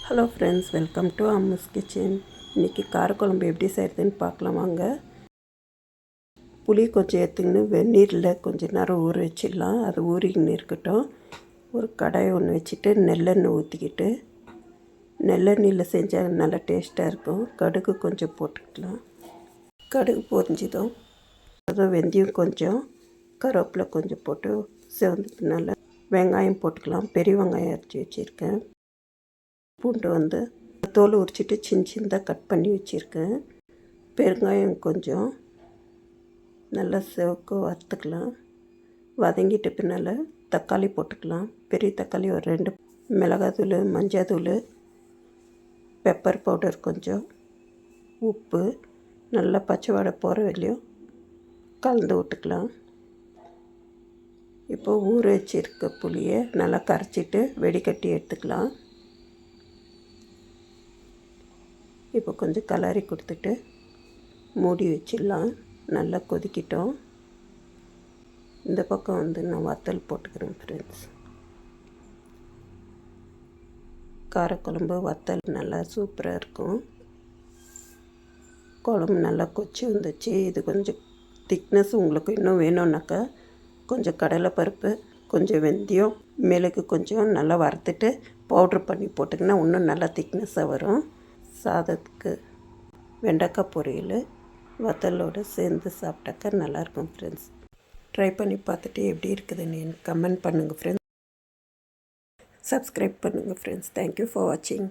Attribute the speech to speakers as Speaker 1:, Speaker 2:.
Speaker 1: Hello friends, welcome to Ammu's kitchen. இன்றைக்கி காரக்குழம்பு எப்படி செய்கிறதுன்னு பார்க்கலாம் வாங்க. புளி கொஞ்சம் எடுத்துக்கின்னு வெந்நீரில் கொஞ்சம் நேரம் ஊற வச்சிடலாம். அது ஊறிக்கின்னு இருக்கட்டும். ஒரு கடாய் ஒன்று வச்சுட்டு நெல்லெண்ணெய் ஊற்றிக்கிட்டு, நெல்லெண்ணெயில் செஞ்சால் நல்லா டேஸ்ட்டாக இருக்கும். கடுகு கொஞ்சம் போட்டுக்கலாம். கடுகு பொரிஞ்சதும் அதுவும் வெந்தயம் கொஞ்சம், கருவேப்பிலை கொஞ்சம் போட்டு செவந்ததுனால வெங்காயம் போட்டுக்கலாம். பெரிய வெங்காயம் அரைச்சி வச்சுருக்கேன். பூண்டு தோல் உரிச்சிட்டு சின்னதாக கட் பண்ணி வச்சுருக்கேன். பெருங்காயம் கொஞ்சம் நல்லா செவக்க வறுத்துக்கலாம். வதங்கிட்டு பின்னால் தக்காளி போட்டுக்கலாம். பெரிய தக்காளி ஒரு 2, மிளகாத்தூள், மஞ்சள், பெப்பர் பவுடர் கொஞ்சம், உப்பு, நல்லா பச்சை வாடை போகிற வரையும் கலந்து விட்டுக்கலாம். இப்போ ஊற வச்சுருக்க புளியை நல்லா கரைச்சிட்டு வெடிகட்டி எடுத்துக்கலாம். இப்போ கொஞ்சம் கலரி கொடுத்துட்டு மூடி வச்சிடலாம். நல்லா கொதிக்கிட்டோம். இந்த பக்கம் நான் வத்தல் போட்டுக்கிறேன் ஃப்ரெண்ட்ஸ். காரக்குழம்பு வத்தல் நல்லா சூப்பராக இருக்கும். குழம்பு நல்லா கொச்சி வந்துச்சு. இது கொஞ்சம் திக்னஸ் உங்களுக்கு இன்னும் வேணும்னாக்கா கொஞ்சம் கடலைப்பருப்பு, கொஞ்சம் வெந்தயம், மிளகு கொஞ்சம் நல்லா வறுத்துட்டு பவுட்ரு பண்ணி போட்டிங்கன்னா இன்னும் நல்லா திக்னஸாக வரும். சாதத்துக்கு வெண்டைக்காய் பொரியல் வத்தலோடு சேர்ந்து சாப்பிட்டாக்கா நல்லாயிருக்கும் ஃப்ரெண்ட்ஸ். ட்ரை பண்ணி பார்த்துட்டு எப்படி இருக்குதுன்னு கமெண்ட் பண்ணுங்கள் ஃப்ரெண்ட்ஸ். சப்ஸ்கிரைப் பண்ணுங்கள் ஃப்ரெண்ட்ஸ். தேங்க்யூ ஃபார் வாட்சிங்.